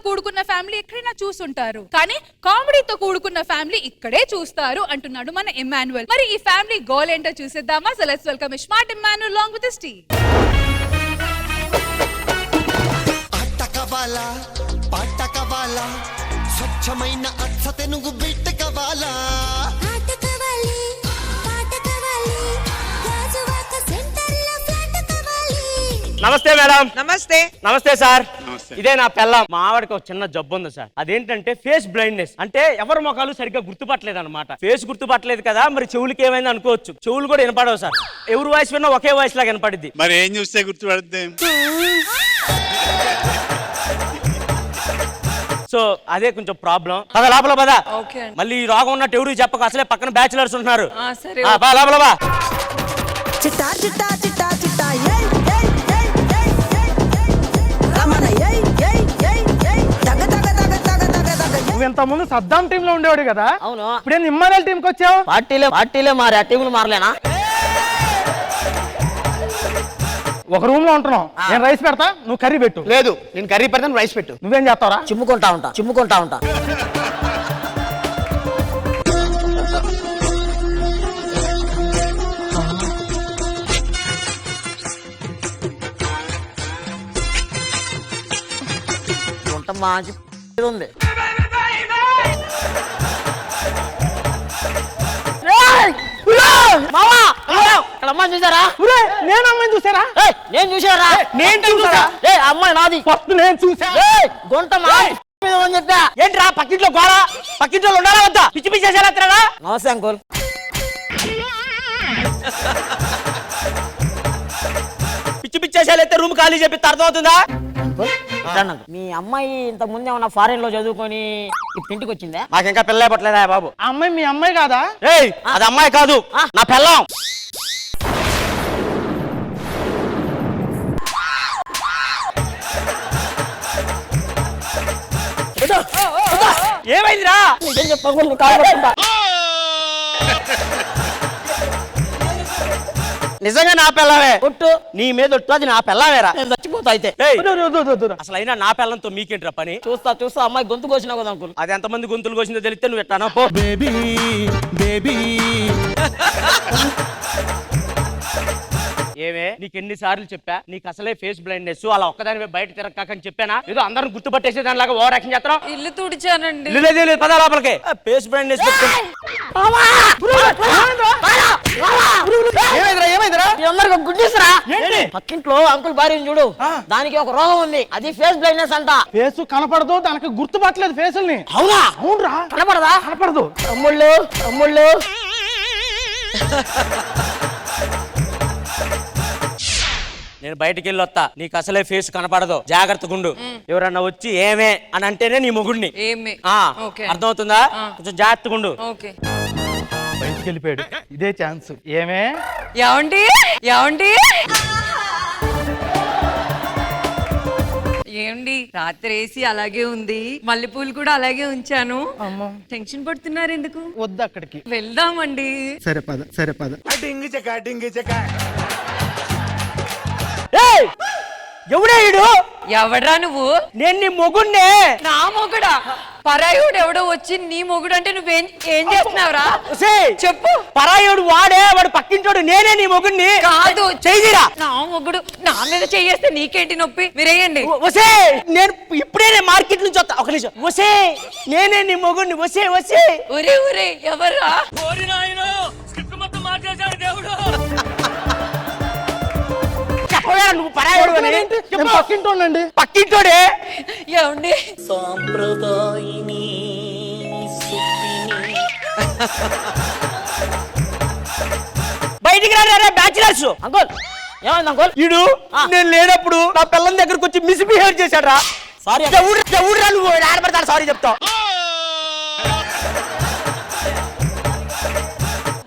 కూడుకున్న ఫ్యామిలీ ఎక్కడైనా చూసుంటారు, కానీ కామెడీతో కూడుకున్న ఫ్యామిలీ ఇక్కడే చూస్తారు అంటున్నాడు మన ఇమ్మాన్యుయల్. మరి ఈ ఫ్యామిలీ గోల్ ఏంటో చూసేద్దామా? So let's welcome smart Immanuel along with his team. పాటకవాలా స్వచ్ఛమైన అచ్చ తెనుగు బిట్టకవాలా నమస్తే మేడం. నమస్తే. నమస్తే సార్. ఇదే నా పెళ్ళం. మా ఆవిడకి ఒక చిన్న జబ్బు ఉంది సార్. అదేంటంటే ఫేస్ బ్లైండ్నెస్. అంటే ఎవరి ముఖాలు సరిగ్గా గుర్తుపట్టలేదు అనమాట. ఫేస్ గుర్తుపట్టలేదు కదా, మరి చెవులకి ఏమైంది అనుకోవచ్చు. చెవులు కూడా వినపడవు సార్. ఎవరు వాయిస్ విన్నా ఒకే వాయిస్ లాగా వినపడిద్ది. మరి ఏం చూస్తే గుర్తుపడుద్ది? సో అదే కొంచెం ప్రాబ్లం. పద లోపల పద. మళ్ళీ ఈ రోగం ఉన్నట్టు ఎవరు చెప్పక, అసలే పక్కన బ్యాచులర్స్ ఉంటున్నారు. లోపల బా. చిట్టా చిట్టా చిట్టా చిట్టా నువ్వు ఇంత ముందు సద్దాం టీమ్ లో ఉండేవాడు కదా. అవును. ఇప్పుడే ఇమ్మాన్యుయల్ టీమ్ కి వచ్చావు. పార్టీలే మారి, ఆ టీములు మారలేనా? ఒక రూమ్ లో ఉంటున్నావు. నేను రైస్ పెడతా, నువ్వు కర్రీ పెట్టు. లేదు, నేను కర్రీ పెడతాను, రైస్ పెట్టు. నువ్వేం చేస్తావురా? చిమ్ముకుంటా ఉంటా. మంచి ఉంది. చూసారా? నేను అమ్మాయిని చూసారా? నేను చూసారా? అమ్మాయి నాది. ఫస్ట్ నేను చూసా. గుంట చెప్పా. ఏంట్రా పక్కింట్లో గోడ? పక్కింట్లో ఉండాలా వద్దా? పిచ్చి పిచ్చి చేసేలా. నమస్తే అంకుల్. పిచ్చి పిచ్చి చేసేలైతే రూమ్ ఖాళీ చెప్పి అర్థమవుతుందా? మీ అమ్మాయి ఇంత ముందు ఏమన్నా ఫారెన్ లో చదువుకొని ఇంటికి వచ్చిందా? నాకు ఇంకా పిల్ల పట్టలేదా బాబు? ఆ అమ్మాయి మీ అమ్మాయి కాదా? అది అమ్మాయి కాదు, నా పిల్లం. ఏమైందిరా? నిజం చెప్పకుండా కాదు. నిజంగా నా పిల్లవే. ఒట్టు నీ మీద ఒట్టు, అది నా పిల్లవేరా. నేను చచ్చిపోతా అయితే. అసలు అయినా నా పిల్లంతో మీకేంట్రా పని? చూస్తా అమ్మాయి గొంతు కోసినా కదా అంకుల్. అది ఎంతమంది గొంతులు కోసిందో తెలిస్తే నువ్వు ఎట్టానా పో. ఏమే నీకు ఎన్నిసార్లు చెప్పా, నీకు అసలే ఫేస్ బ్లైండ్నెస్, అలా ఒక్కదాని బయట తిరగకని చెప్పానా? ఏదో అందరం గుర్తుపట్టేసే దానిలాగా ఓవర్ యాక్షన్ చేస్తాం. ఇల్లు తుడిచానండి. లేదు పద లోపలికి. ఫేస్ బ్లైండ్నెస్ పక్కింట్లో అంకుల్ భార్యను చూడు, దానికి ఒక రోగం ఉంది, అది ఫేస్ బ్లైండ్నెస్ అంట. ఫేస్ కనపడదు, దానికి గుర్తుపట్టలేదు ఫేసుల్ని. అవునా? అవునరా. కనపడదు. తమ్ముళ్ళు నేను బయటికి వెళ్ళి వస్తా, నీకు అసలే ఫేస్ కనపడదు, జాగ్రత్తగుండు. ఎవరన్నా వచ్చి ఏమే అని అంటేనే నీ మొగుడిని. అర్థమవుతుందా? కొంచెం జాగ్రత్తగుండు. బయటికి వెళ్ళిపోయాడు, ఇదే ఛాన్స్. ఏమే ఏమండి ఏండి, రాత్రి వేసి అలాగే ఉంది, మల్లెపూలు కూడా అలాగే ఉంచాను. టెన్షన్ పడుతున్నారు ఎందుకు? వద్దు, అక్కడికి వెళ్దామండి. సరే పద. ఎవడే ఇడు? ఎవడ్రా నువ్వు? నేను నీ మొగుడినే. నా మొగుడా? పరాయుడు ఎవడో వచ్చి నీ మొగుడు అంటే నువ్వేం చేస్తున్నావురా? చెప్పు. పరాయుడు వాడే, వాడు పక్కింటోడు, నేనే నీ మొగుడిని. కాదు, చెయ్యిరా. నా మొగుడు నా మీద చెయ్యేస్తే నీకేంటి నొప్పి? మీరేయండి. వసే, నేను ఇప్పుడే మార్కెట్ నుంచి వస్తా. ఒక నిమిషం. వసే, నేనే నీ మొగుడిని. వసే. ఒరే ఎవర్రా? నువ్వు పరాయుడు పక్కింటోండి. పక్కింటోడే. ఏమండి? సాంప్రదాయిని బయటికి రా బ్యాచిలర్స్. అంకుల్ ఏమైంది అంకుల్? ఈడు నేను లేనప్పుడు నా పిల్లల దగ్గరకు వచ్చి మిస్బిహేవ్ చేశాడు రా. సారీ. ఎవడురా నువ్వు? ఆడపడతాడు. సారీ చెప్తావు.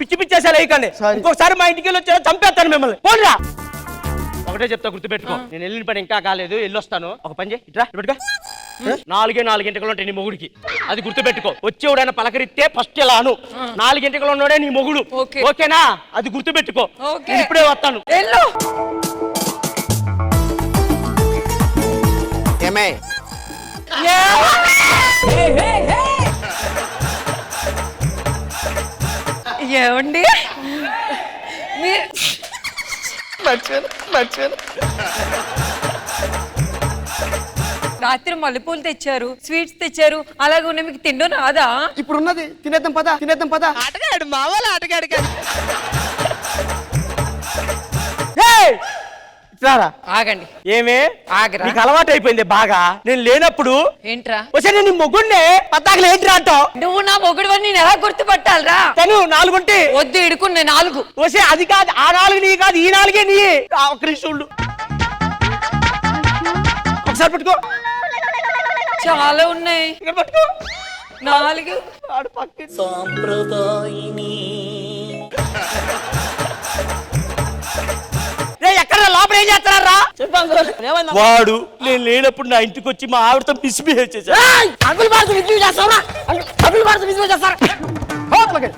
పిచ్చి చేసేలా ఇకండి. ఇంకొకసారి మా ఇంటికి వెళ్ళి వచ్చా చంపేస్తాను మిమ్మల్ని. పోన్రా. ఒకటే చెప్తా, గుర్తుపెట్టుకో. నేను వెళ్ళిన పని ఇంకా కాలేదు, వెళ్ళొస్తాను. ఒక పని చేయి, ఇట్రా పెట్టుకో. 4 గంటలు ఉంటాయి నీ మొగుడికి, అది గుర్తుపెట్టుకో. వచ్చేవాడైనా పలకరిస్తే ఫస్ట్ ఇలా అను, 4 గంటలు ఉన్నాడే నీ మొగుడు. ఓకేనా? అది గుర్తుపెట్టుకో. ఇప్పుడే వస్తాను. ఏమండి మీరు రాత్రి మల్లెపూలు తెచ్చారు, స్వీట్స్ తెచ్చారు, అలాగే ఉన్న మీకు తిండో రాదా? ఇప్పుడు ఉన్నది తినేద్దాం పద ఆటగాడు మామూలు ఆటగాడు కాదు. రారా ఆగండి, ఏమే ఆగరా. నీకు అలవాటు అయిపోయింది బాగా. నేను లేనప్పుడు ఏంట్రా వచ్చే నేను మొగ్గుండే పద్దాకలు ఏంటి అంటావు? నువ్వు నా మొగుడు నేను ఎలా గుర్తుపట్టాలరా? తను 4 ఉంటే వద్దు, ఇడుకున్నా 4. వచ్చే అది కాదు, ఆ 4 నీ కాదు, ఈ 4 నీ. ఒక్క నిమిషం ఉండు. ఒకసారి పట్టుకో, చాలా ఉన్నాయి. ఇక్కడ పట్టుకో. 4 ఆడు పక్కన. సాంప్రదాయిని ఎక్కడ లోపల ఏం చేస్తున్నారా? వాడు నేను లేనప్పుడు నా ఇంటికి వచ్చి మా ఆవిడతో మిస్బిహేవ్ చేశాడు.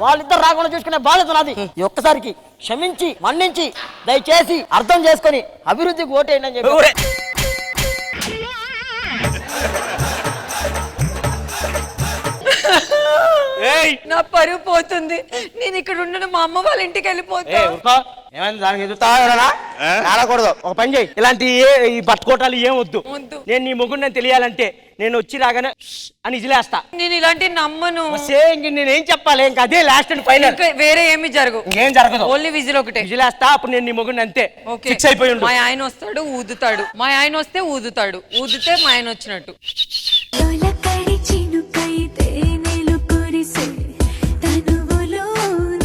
వాళ్ళిద్దరు రాకుండా చూసుకునే బాధ్యత నాది. ఈ ఒక్కసారికి క్షమించి మన్నించి దయచేసి అర్థం చేసుకొని అభివృద్ధికి ఓటేయండి అని చెప్పి. ఊరే. ఏయ్, నా పరువు పోతుంది. నేను ఇక్కడ ఉండను, మా అమ్మ వాళ్ళ ఇంటికి వెళ్ళిపోతా. ఏయ్, ఊరుకో. ఏమైంది? దానికి ఎదుగుతావా ఎవరైనా? ఆడకూడదు. ఒక పని చేయి, ఇలాంటి ఈ పట్టుకోటాలు ఏం వద్దు. వద్దు. నేను నీ మొగ్గుడు నేను తెలియాలంటే నేను వచ్చి రాగానే అని ఇజిలేస్తా. నేను ఇలాంటి నమ్మను. ఇంక నేనేం చెప్పాలి? ఇంక అదే లాస్ట్ అండ్ ఫైనల్. ఇంకా వేరే ఏమి జరగవు. ఇంకేం జరగదు. ఓన్లీ విజిల్ ఒకటే. విజిలేస్తా. అప్పుడు నేను నీ మొగ్గుడిని అంతే ఓకే. ఫిక్స్ అయిపోయి ఉండు. మా ఆయన వస్తాడు, ఊదుతాడు. మా ఆయన వస్తే ఊదుతాడు, ఊదితే మా ఆయన వచ్చినట్టు. తొలకరి చినుకై తేనెలు కురిసే తనువులోన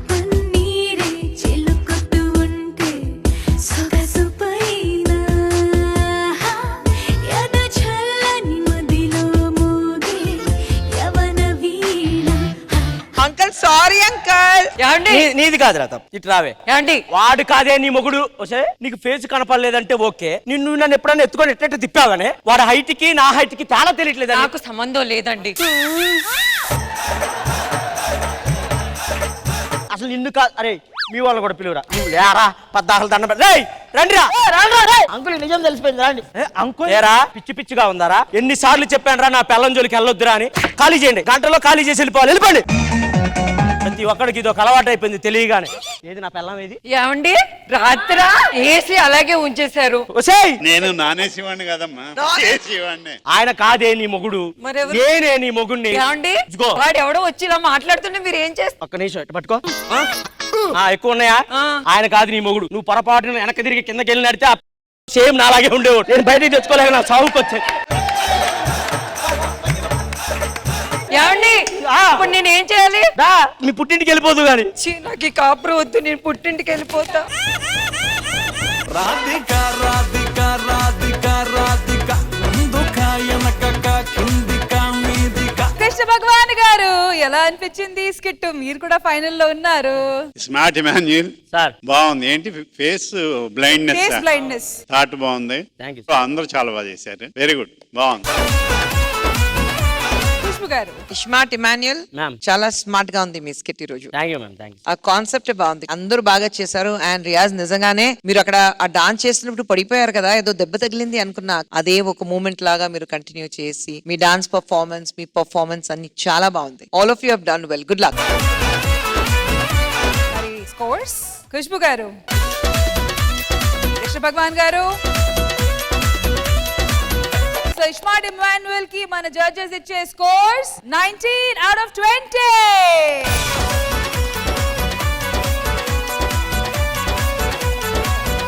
పన్నీరే చిలుకుతూ ఉంటే సొగసుపైన యద చల్లని మదిలో మోగే యవన వీణ. Uncle sorry uncle. ఏమండి నీది కాదు రా తప్పు. ఇటు రావే. ఏమండి వాడు కాదే నీ మొగుడు. వస్తే నీకు ఫేస్ కనపడలేదంటే ఓకే. నిన్ను నన్ను ఎప్పుడైనా ఎత్తుకొని ఎట్లెట్టు తిప్పావనే వాడి హైట్ కి నా హైట్ కి తేడా తెలియట్లేదు. నాకు సంబంధం లేదండి. అసలు నిన్ను కాదు. అరే మీ వాళ్ళు కూడా పిలువురా. నువ్వు లేరా పద్దాకలు దండం పెడ. రండిరా. అంకుల్ నిజం తెలిసిపోయింది రండి. అంకుల్ లేరా? పిచ్చి పిచ్చిగా ఉందారా? ఎన్నిసార్లు చెప్పాను రా నా పిల్లం జోలికి వెళ్ళొద్దురా అని. ఖాళీ చేయండి, గంటలో ఖాళీ చేసి వెళ్ళిపోవాలి. వెళ్ళిపోండి. ప్రతి ఒక్కడికి ఇది ఒక అలవాటు అయిపోయింది తెలియగానే. ఏది నా పిల్లం? ఏది? ఏమండి రాత్ర ఏసీ అలాగే ఉంచేశారు. ఒసేయ్, నేను నానేసేవాడిని కదమ్మా, చేసేవాడిని. ఆయన కాదే నీ మొగుడు, మరెవరు? నేనే నీ మొగుడిని. ఏమండి ఇదిగో. వాడు ఎవడో వచ్చి ఇలా మాట్లాడుతుంటే మీరు ఏం చేస్తారు? ఒక్క నిమిషం ఇటు పట్టుకో. ఎక్కువ ఉన్నాయా? ఆయన కాదు నీ మొగుడు. నువ్వు పొరపాటున వెనక్కి తిరిగి కిందకి వెళ్ళి నడితే సేమ్ నాలాగే ఉండేవాడు. నేను బయటికి తెచ్చుకోలేక నా సాగుకు వచ్చాయి. ఏమండి ఇప్పుడు నేను ఏం చేయాలి? దా నీ పుట్టింటికి వెళ్ళిపోదు గాని. ఛీ, నాకు ఈ కాపురం వద్దు, నేను పుట్టింటికి వెళ్ళిపోతా. రాధిక రాధిక రాధిక రాధిక ముందుక వెనకక కిందిక మీదిక. కృష్ణ భగవాన్ గారు ఎలా అనిపించింది స్కిట్? మీరు కూడా ఫైనల్ లో ఉన్నారు. స్మార్ట్ ఇమాన్యుయల్ సార్ బాగుంది. ఏంటి face blindness face blindness. Thought బాగుంది. Thank you, అందరూ చాలా బాగా చేశారు. వెరీ గుడ్, బాగుంది. ఖుష్బు గారు స్మార్ట్ ఇమాన్యుయల్ మ్యామ్. చాలా స్మార్ట్ గా ఉంది మీ స్కిట్ ఈ రోజు. Thank you ma'am. Thank you. ఆ కాన్సెప్ట్ బాగుంది, అందరూ బాగా చేశారు. అండ్ రియాజ్ నిజంగానే మీరు అక్కడ ఆ డాన్స్ చేసినప్పుడు పడిపోయారు కదా, ఏదో దెబ్బ తగిలింది అనుకున్నా. అదే ఒక మూమెంట్ లాగా మీరు కంటిన్యూ చేసి మీ డాన్స్ పర్ఫార్మెన్స్, మీ పర్ఫార్మెన్స్ అన్ని చాలా బాగుంది. All of you have done well. Good luck. మరి స్కోర్స్ ఖుష్బు గారు, కృష్ణ భగవాన్ గారు. సో ఇస్మార్ట్ ఇమాన్యుయల్ కి మన జడ్జెస్ ఇచ్చే స్కోర్స్ 19 out of 20.